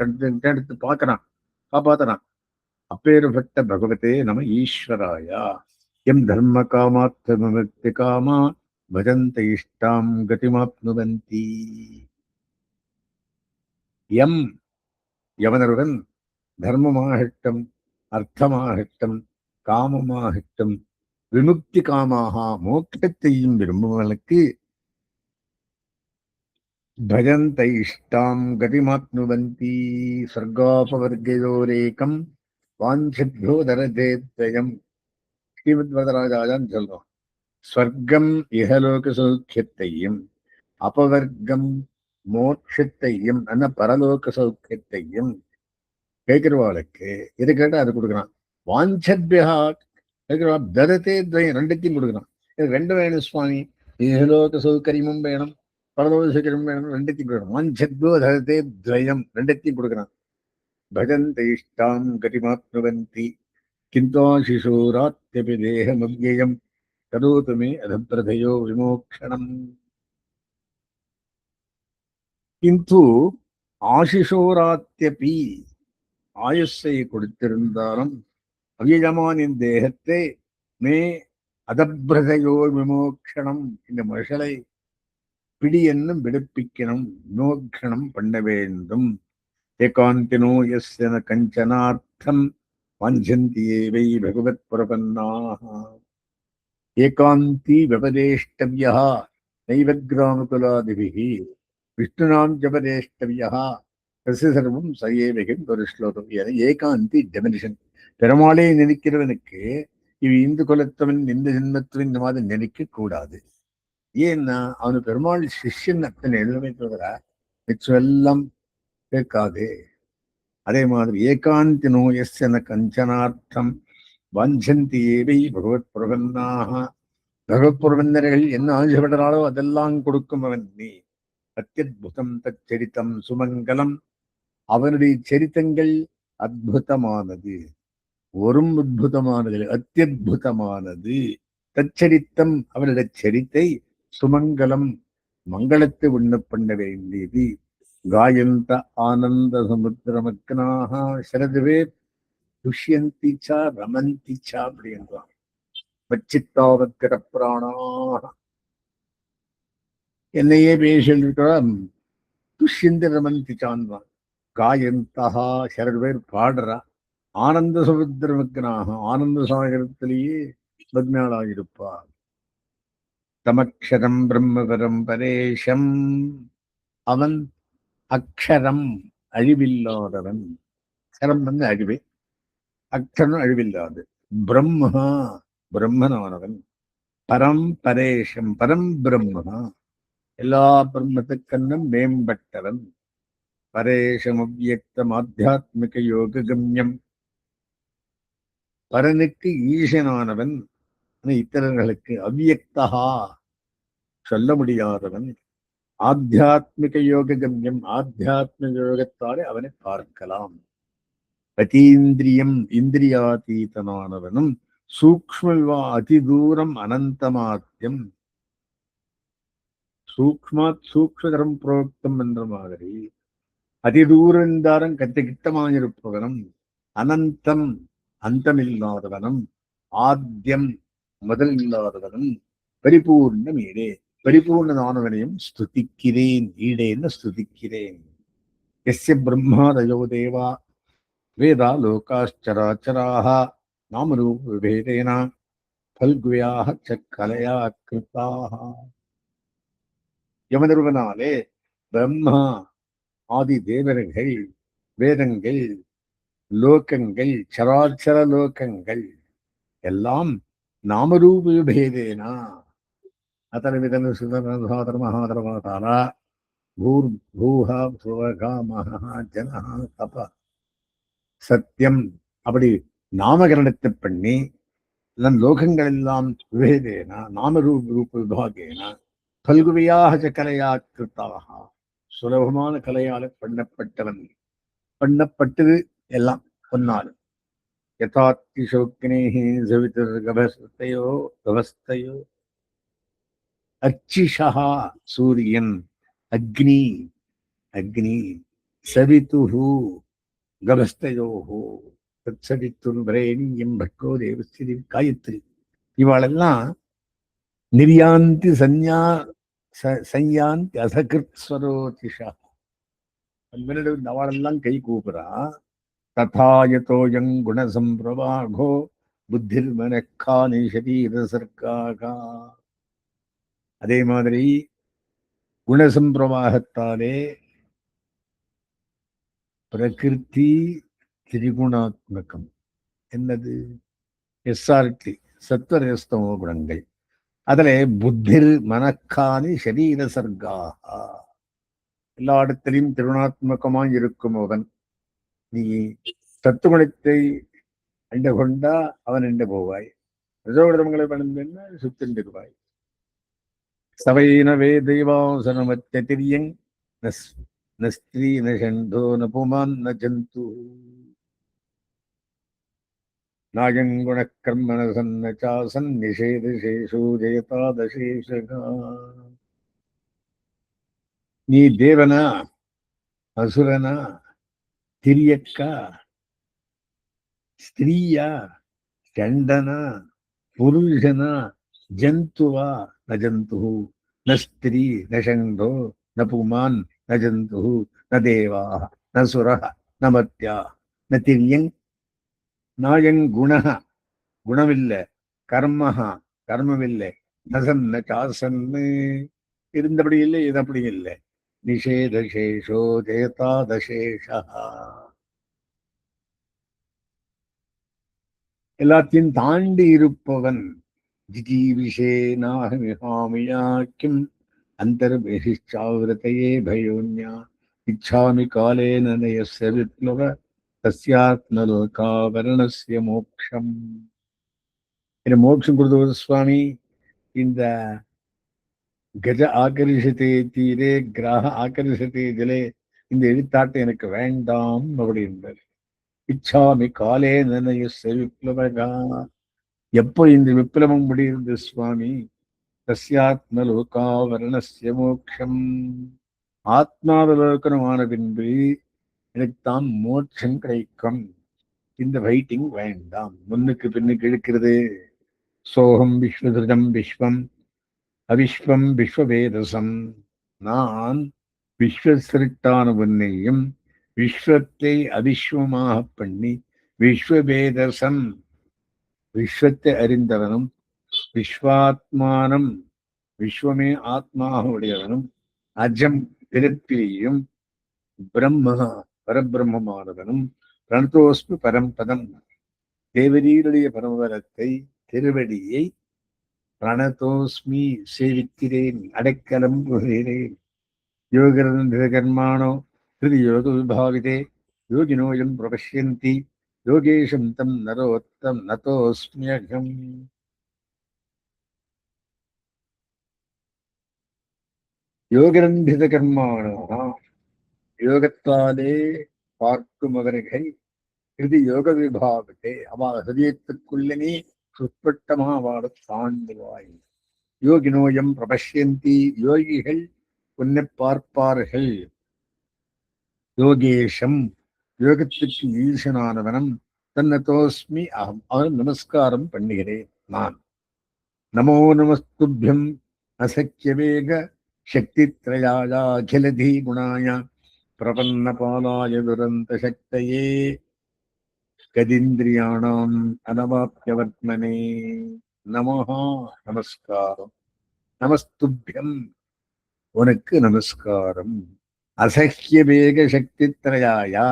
எடுத்து பார்க்கறான், காப்பாத்தனான். அப்பேற்பட்ட பகவதே நம ஈஸ்வராயா. எம் தர்ம காமாத்ம காமா பஜந்த இஷ்டாம் கதிமாப்னுவந்தி. எம் எவனருடன் தர்மமாகட்டும், அர்த்தமாகட்டும், காமமாகட்டும், விமுக்தி காமாக மோட்சத்தையும் விரும்புவனுக்கு பஜந்த இஷ்டாம் கதிமாத்னுவந்தி ஸ்வர்காபவர்கயோரேகம் வாஞ்சத்யோ தரதேத்வயம். ஸ்ரீமத் வரதராஜாதான் சொல்றோம். ஸ்வர்க்கம் இகலோக சௌக்கியத்தையும் அபவர்க்கம் மோட்சத்தையும் அந்த பரலோக சௌக்கியத்தையும் கேட்கிறவாளுக்கு இது கேட்டா அது கொடுக்குறான். வாஞ்சத்யா கேட்கிறவா தரதே துவயம் ரெண்டுத்தையும் கொடுக்குறான். இது ரெண்டு வேணும் சுவாமி, இகலோக சௌகரியமும் வேணும், பரலோக சௌகரியமும் வேணும், ரெண்டுத்தையும் கொடுக்குறான். வாஞ்சத்யோ தரதே துவயம் ரெண்டுத்தையும் கொடுக்குறான். பஜந்த இஷ்டாம் கதிமாத்னுவந்தி கிந்தாசிசூராத்யபி தேகமவ்யயம் கரோது மே அதப்ரதயோ விமோக்ஷணம். கிந்து ஆசிஷோராத்யபி ஆயுஷை கொடுத்திருந்தாலும் அவ்யயமான இந்த தேகத்தை மே அதப்ரதயோ விமோக்ஷணம் இந்த மஷலை பிடி என்னும் விடுப்பிக்கணும், விமோக்ஷணம் பண்ண வேண்டும். ஏகாந்தினோ யஸ்ய கஞ்சனார்த்தம் வாஞ்சந்தி வை பகவத் பிரபன்னாः. ஏகாந்தி விபதேஷ்டவ்யः நைவக்ராமகுலாதிபிः விஷ்ணுனாம் ஜபதேஷ்டவ்யः தஸ்ய சர்வம் சயேவகம் ஒரு ஸ்லோகம். ஏகாந்தி டெபினிஷன். பெருமாளே நினைக்கிறவனுக்கு இவ இந்து குலத்தவன் இந்த ஜென்மத்துவன் இந்த மாதிரி நினைக்க கூடாது. ஏன்னா அவனு பெருமாள் சிஷ்யன் அத்தனை எழுதமே தவிர மிச்சம் கேட்காது. அதே மாதிரி ஏகாந்தினோ யஸ்ய கஞ்சனார்த்தம் வாஞ்சந்தி ஏவை பகவத் பிரபன்னாக. பகவத் பிரபந்தர்கள் என்ன ஆசைப்படுறாளோ அதெல்லாம் கொடுக்கும் அவன். நீ அத்தியுதம் தச்சரித்தம் சுமங்கலம். அவனுடைய சரித்தங்கள் அற்புதமானது, ஒரு அற்புதமானது, அத்தியுதமானது. தச்சரித்தம் அவனுடைய சரித்தை சுமங்கலம் மங்களத்தை உண்ண பண்ண வேண்டியது. காயந்த ஆனந்த சமுத்திரமக்னாக சரதுவே துஷ்யந்திச்சா ரமந்திச்சா அப்படின்றான். வச்சித்தாவத்திர பிராணாக என்னையே பேசியிருக்கிறான். துஷ்யந்தி ரமந்திச்சான்றான். காயந்தகா சரடு பேர் பாடுறா. ஆனந்த சமுத்திரமக்னாக ஆனந்த சாகரத்திலேயே பத்மியாளாயிருப்பார். தமக்ஷரம் பிரம்மபரம் பரேஷம். அவன் அக்ஷரம் அழிவில்லாதவன். அக்ஷரம் வந்து அழிவே, அக்ஷரம் அழிவில்லாது. பிரம்மா பிரம்மனானவன். பரம் பரேஷம் பரம் பிரம்மா எல்லா பிரம்மத்துக்கண்ணும் மேம்பட்டவன். பரேஷம் அவ்யக்தம் ஆத்தியாத்மிக யோக கம்யம். பரனுக்கு ஈசனானவன், இத்தரர்களுக்கு அவ்யக்தகா சொல்ல முடியாதவன். ஆத்தியாத்மிக யோக கம்யம் ஆத்தியாத்மிக யோகத்தாலே அவனை பார்க்கலாம். அதீந்திரியம் இந்திரியாதீதனானவனும் சூக்ஷ்ம அதிதூரம் அனந்தமாத்தியம். சூக்ஷ்மாத் சூக்ஷ்மதரம் புரோக்தம் என்ற மாதிரி அதிதூரந்தாரம் கத்திகிட்டமாயிருப்பவனும் அனந்தம் அந்தமில்லாதவனும் ஆத்தியம் முதல் இல்லாதவனும் பரிபூர்ணம் ஈடே பரிபூர்ணனானவனையும் ஸ்துதிக்கிறேன். ஈடேன்னு ஸ்துதிக்கிறேன். எஸ்ய பிரம்மாதயோ தேவா வேதா லோகாச்சராச்சராக நாமரூப விபேதேன பல்குயாக கலையா கிருத்தாக. யமதர்வனாலே பிரம்மா ஆதி தேவர்கள், வேதங்கள், லோகங்கள், சராச்சர லோகங்கள் எல்லாம் நாமரூப விபேதேனா அதர்விதன சுதர மகாதரமாதாரா பூர்பூஹ சுவகாமஹ ஜனஹ தப சத்தியம் அப்படி நாமகரணத்தை பண்ணி லோகங்கள் எல்லாம் விபேதேனா நாமரூப விபாகேனா பல்குவியாக கலையா கிருத்தாக சுலபமான கலையால பண்ணப்பட்டவன். பண்ணப்பட்டது எல்லாம் பொன்னாலும். யதாத்திசோக்னேஹி சவிதர்கவஸ்தையோ கவஸ்தையோ அச்சிஷா சூரியன் அக்னி அக்னி சவிதுஹு கவஸ்தையோஹோ தத்சவித்துர் வரேண்யம் பர்கோ தேவஸ்ரீ காயத்ரி. இவாளெல்லாம் நிர்யாந்தி சஞ்யாந்தி அசகிருத் ஸ்வரோதிஷா. அவளெல்லாம் கை கூப்புறா. ததாயதோயம் குணசம்பிரவாகோ புத்திர் மனக்கானி சரீர சர்க்காகா. அதே மாதிரி குணசம்பிரவாகத்தாலே பிரகிருதி திரிகுணாத்மகம். என்னது? எஸ்ஆர்டி, சத்வரஜஸ்தமோ குணங்கள். அதுல புத்திர் மனக்கானி சரீர சர்க்காகா. எல்லா இடத்திலையும் திருகுணாத்மகமாய் இருக்கும் அவன். நீ சத்துகுணத்தை அண்ட கொண்டா அவன் அண்ட போவாய், ரஜோகுணங்களை பணிந்தா சுத்திருவாய். சவைனவே தெய்வாசனமத்தியங் ந ஸ்திரீ ந ஷண்டோ ந புமான் ந ஜந்து நாயங்குண கர்மண சன்ன சாசன் நிஷேதசேஷோ ஜெயதாதசேஷகா. நீ தேவனா, அசுரனா, திரியக்கா, ஸ்திரீயா, சண்டனா, புருஷனா, ஜந்துவா, ந ஜந்து ந ஸ்திரீ ந ஷண்டோ ந புமான் ந ஜந்து ந தேவா ந சுர ந மத்யா ந திரியங். நாயங்குண குணமில்லை, கர்மஹா கர்மமில்லை, நசன் ந சாசன்னு இருந்தபடி இல்லை, இது அப்படி இல்லை. நிஷேதசேஷோ ஜெயதாதசேஷா. எல்லாத்தையும் தாண்டி இருப்பவன். ஜிஜீவிஷே நாஹமிஹாமியாக்கிம் அந்தர்பகிஷ்சாவிரதையே பயோன்யா இச்சாமி காலேன நயஸ்ய விப்ளவ தஸ்யாத்மலோகாவரணஸ்ய மோக்ஷம். என்ன மோட்சம் கொடுத்தவர் சுவாமி. இந்த கஜ ஆகர்ஷத்தே தீரே கிராக ஆகர்ஷத்தே ஜலே, இந்த எழுத்தாட்டை எனக்கு வேண்டாம் அப்படின்றார். இச்சாமி காலே நயஸ்ய விப்ளவகா. எப்போ இந்த விப்ளவம் முடியுது சுவாமி? தஸ்யாத்மலோகாவரணஸ்ய மோக்ஷம். ஆத்மாவலோகனமான பின்பு எனக்குத்தான் மோட்சம் கிடைக்கும். இந்த ஃபைட்டிங் வேண்டாம், முன்னுக்கு பின்னுக்கு இழுக்கிறது. சோகம் விஸ்வதிருஜம் விஸ்வம் அவிஸ்வம் விஸ்வவேதசம். நான் விஸ்வசிருட்டான உன்னையும் விஸ்வத்தை அவிஸ்வமாக பண்ணி விஸ்வவேதசம் விஸ்வத்தை அறிந்தவனும் விஸ்வாத்மானம் விஸ்வமே ஆத்மாக உடையவனும் அஜம் பிறப்பிலையும் பிரம்ம பரபிரம்மமானவனும் பிரணதோஸ்மி பரம்பதம் தேவரீருடைய பரம்பரத்தை திருவடியை பிரணதோஸ்மி சேவிக்கிறேன், அடைக்கலம் புகிறேன். யோகர்மானோ ஹிருதி யோக விபாவிதே யோகினோயம் பிரபஷ்யந்தி யோகேஷம் தம் நரோத்தம் நதோஸ்மியகம். யோகரந்தித கர்மானோ, யோகத்தாலே பார்க்கும் அவர்கள் ஹிருதி யோக விபாவத்தை அவ ஹிருதயத்துக்குள்ளனே சுற்பட்டமா வாழ தாண்டுவாய். யோகினோயம் பிரபஷ்யந்தி, யோகிகள் உன்னை பார்ப்பார்கள். யோகேஷம், யோகத்துக்கு ஈசனானவனம், தன்னதோஸ்மி அகம், அவன் நமஸ்காரம் பண்ணுகிறேன் நான். நமோ நமஸ்துபியம் அசக்கியவேக சக்தித்ரயாய அகிலதி குணாய பிரபன்னபாலாய துரந்த சக்தயே கதிந்திரியாணாம் அனவாப்யவர்த்மனே நமஹா. நமஸ்காரம். நமஸ்துபியம், உனக்கு நமஸ்காரம். அசக்கிய வேக சக்தித்ரயாயா,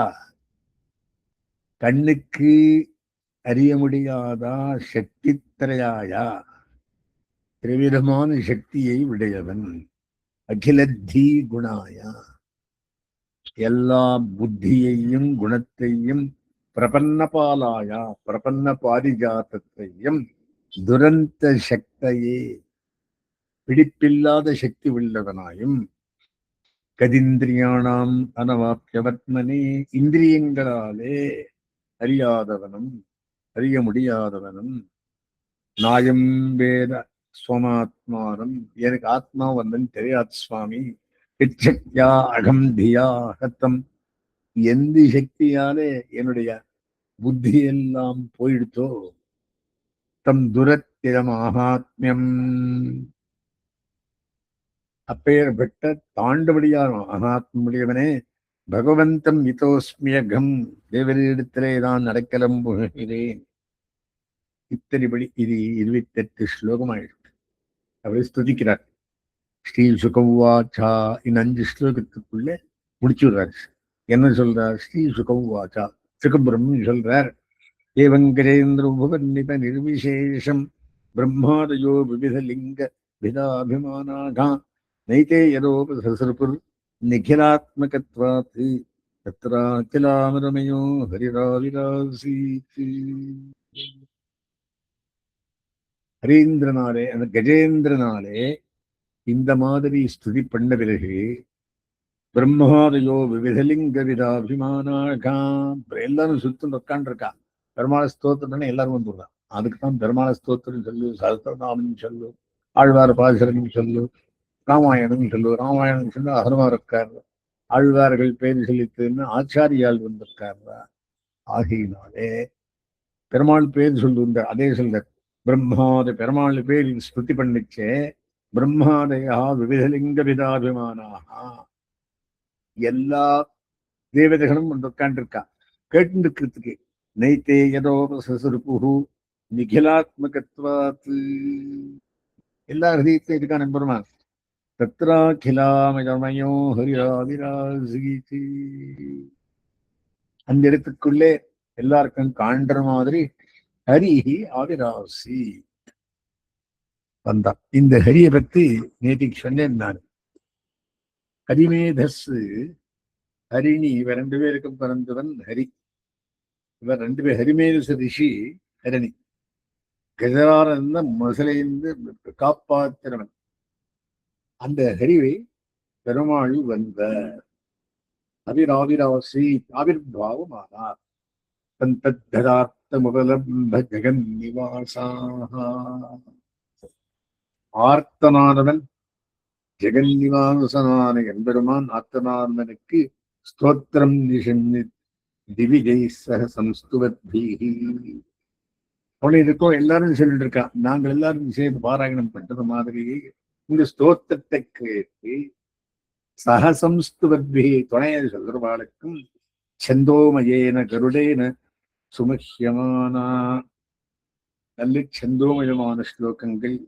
கண்ணுக்கு அறிய முடியாதா சக்தித்ரயாயா, திரவிதமான சக்தியை உடையவன். அகிலத்தி குணாயா, எல்லா புத்தியையும் குணத்தையும், பிரபன்னபாலாயா பிரபன்ன பாரிஜாத்தையும், துரந்த சக்தியே பிடிப்பில்லாத சக்தி உள்ளவனாயும், கதிந்திரியானாம் அனவாப்யவர்த்மனே இந்திரியங்களாலே அறியாதவனும் அறிய முடியாதவனும், நாயம் வேத ஸ்வமாத்மானம், எனக்கு ஆத்மா வந்தன் தெரியாது சுவாமி. இச்சக்தியா அகம் தியா ஹத்தம், எந்த சக்தியாலே என்னுடைய புத்தி எல்லாம் போயிடுத்தோ, தம் துரத்திரம் ஆகாத்மியம், அப்பேற்பட்ட தாண்டபடியான அனாத்முடையவனே பகவந்தம் இதோஸ்மியகம், தேவரிடத்திலே நான் அடைக்கலம் புகுகிறேன். இத்தனைபடி இது 28 ஸ்லோகமாயிருக்கு. அவரை ஸ்துதிக்கிறார். ஸ்ரீ சுகவாச்சா இந்த 5 ஸ்லோகத்துக்குள்ள முடிச்சு விடுறாரு. என்ன சொல்றார்? ஸ்ரீ சுகவாச்சா, சுகபிரம்மன் சொல்றார். ஏவங்கரேந்திர உபவன்னிப நிர்விசேஷம் பிரம்மாதயோ விவிதலிங்க விதாபிமானாகா நைதே யதோபசருபுர் நிகிலாத்மகத்வாத் தத்ராகிலாமரமயோ ஹரிராவிராசீத். ஹரீந்திரனாலே, அந்த கஜேந்திரனாலே இந்த மாதிரி ஸ்துதி பண்ண பிறகு பிரம்மாதயோ விவிதலிங்க விதாபிமானாகா, எல்லாரும் சுத்தம் உட்காண்டிருக்கா. பெருமாள ஸ்தோத்திரம் எல்லாரும் வந்துடுறான். அதுக்குதான் பெருமாள ஸ்தோத்திரம் சொல்லு, சஹஸ்ரநாமம் சொல்லு, ஆழ்வார் பாசுரம் சொல்லு, ராமாயணம் சொல்லு. ராமாயணம் சொல்லு அகரமா இருக்கார். ஆழ்வார்கள் பேர் சொல்லித்துன்னு ஆச்சாரியால் வந்திருக்காரா. ஆகையினாலே பெருமாள் பேர் சொல்லுன்ற அதே சொல்ற பிரம்மாத பெருமாள் பேர் ஸ்துதி பண்ணிச்சே. பிரம்மாதயா விவிதலிங்க விதாபிமானாகா, எல்லா தேவதைகளும் வந்து உட்காண்டிருக்கா கேட்டு இருக்கிறதுக்கு. நைத்தே யதோபசருபு நிகிலாத்மகத்வாத், எல்லா ஹிருதயத்திலும் இருக்கான் பெருமான். தத்ராகிலாமயமயோ ஹரியாவிராசீதி, அந்த இடத்துக்குள்ளே எல்லாருக்கும் காண்ற மாதிரி ஹரி ஆவிராசி வந்தான். இந்த ஹரியை பத்தி நேற்றுக்கு சொன்னேன் நான். ஹரிமேதஸ் ஹரிணி, இவர் 2 பேருக்கும் பிறந்தவன் ஹரி. இவர் 2 பேர் ஹரிமேதஸ் ரிஷி ஹரணி. கஜாரன் முதலைந்து காப்பாத்திரவன். அந்த ஹரிவை பெருமாள் வந்த அவிராவிராசி ஆவிர்பாவமானார். தத்ததார்த்த முகலம்ப ஜெகன் நிவாசாக, ஆர்த்தனானவன் ஜெகன் நிவாசனான என்பெருமான் ஆர்த்தனானவனுக்கு ஸ்தோத்திரம் நிஷன்னி திவிஜை சக சம்ஸ்துவத்பீஹி. அவளை இருக்கோம் எல்லாரும் சொல்லிட்டு இருக்கா. நாங்கள் எல்லாரும் சேர்ந்து பாராயணம் பண்றது மாதிரி இந்த ஸ்தோத்திரத்தை கேட்டு சகசம்ஸ்துவத்பிஹி துணையை சொல்றவாளுக்கும் சந்தோமயேன கருடேன சுமஹ்யமானா, நல்ல சந்தோமயமான ஸ்லோகங்கள்.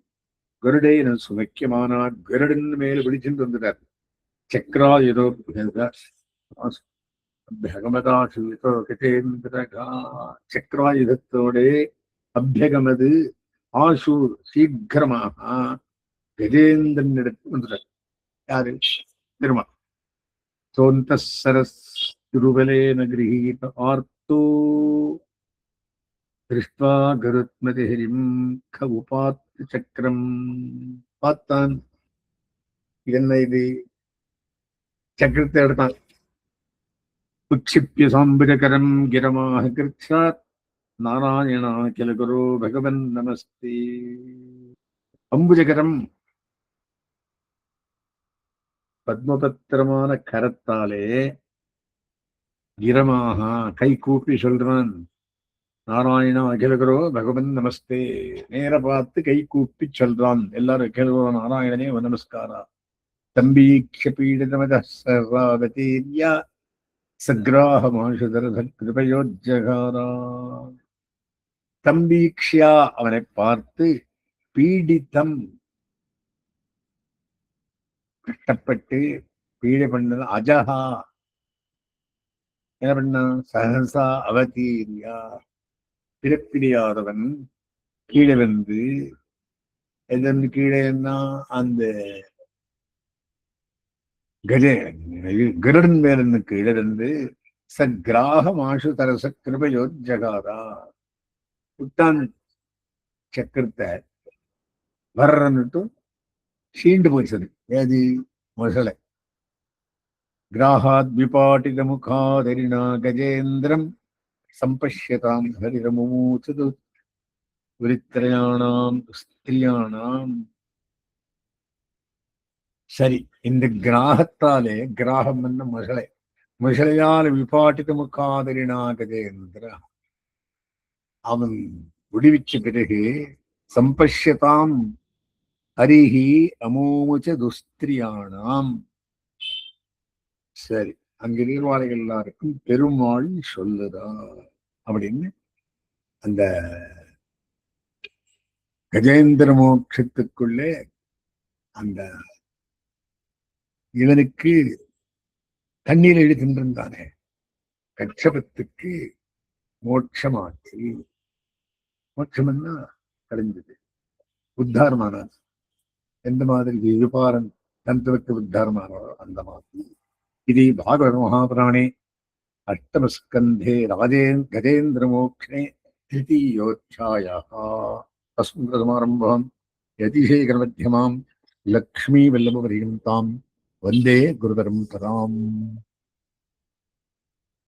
கருடேன சுமக்கியமானா, கருடன் மேல பிடிச்சுட்டு வந்துட்டார். சக்ராயுதோ பகவதாசுதோ கஜேந்திரகா, சக்ராயுதத்தோட அபியகமது ஆசு சீக்கிரமாக கஜேந்திரன் எடுத்து வந்துட்டார். யாரு? திருமால். சோந்தரஸ்துருபலேன கிரகீத ஆர்த்தோ திருஷ்டுவா கருத்மதி ஹரிம் க உபாத்து சக்கரம். பார்த்தான், என்ன இது? சக்கரத்தை எடுத்தான். உட்சிப்பிய சாம்புஜகரம் கிரமாக கிருச்சாத் நாராயணா கில குரு பகவன் நமஸ்தே. அம்புஜகரம் பத்மபத்திரமான கரத்தாலே கிரமாக கை கூப்பி சொல்றான், நாராயணா அகிலகுரோ பகவன் நமஸ்தே. நேர பார்த்து கை கூப்பி சொல்றான் எல்லாரும், அகிலகுரோ நாராயணனே நமஸ்காரா. தம்பீக்ஷ பீடிதமத சர்வாவதீர்யா சக்ராஹமாசுதர கிருபயோஜகாரா. தம்பீக்ஷா அவனை பார்த்து, பீடித்தம் கஷ்டப்பட்டு பீடை பண்ணது, அஜஹா என்ன பண்ண, சஹசா அவதீரியா பிறப்பிடியாதவன் கீழே வந்து, எதன் கீழே அந்த கருடன் மேலன்னு கீழே இருந்து சக்ராக மாசு தரச கிருபயோஜகாரா விட்டான். சக்கரத்தை வர்றன்னுட்டு சீண்டு போயிச்சது. ஏது? மொசலை. கிராஹாத் விபாட்டித முகாதரிணா கஜேந்திரம் சம்பஷ்யதாம் ஹரிரமுமூச்சது விரித்திரயாணாம் ஸ்திரியாணாம். சரி, இந்த கிராகத்தாலே, கிராகம் என்ன மொசலை, மொசலையால் விபாட்டித முகாதரிணா கஜேந்திர அவன் விடுவிச்ச பிறகு சம்பஷ்யதாம் ஹரிஹி அமூமுச்ச துஸ்திரியானாம். சரி, அங்க இருக்கிறவாளிகள் எல்லாருக்கும் பெருமாள் சொல்லுதா அப்படின்னு அந்த கஜேந்திர மோட்சத்துக்குள்ளே அந்த இவனுக்கு தண்ணீர் எழுதின்றிருந்தானே கட்சபத்துக்கு மோட்சமாச்சு. மோட்சம்னா கழிஞ்சது, உத்தாரமானார். எந்த மாதிரி விபாரன் தந்திரக்கு உத்தாரமானாரோ அந்த மாதிரி இது பாகவத மகாபுராணே அஷ்டமஸ்கந்தே கஜேந்திர மோக்ஷே திருத்தீயோச்சாயாः தஸ்மத்சமாரம்பாம் யதிசேகரமத்தியமாம் லக்ஷ்மீ வல்லபபரியந்தாம் வந்தே குருபரம்பராம்.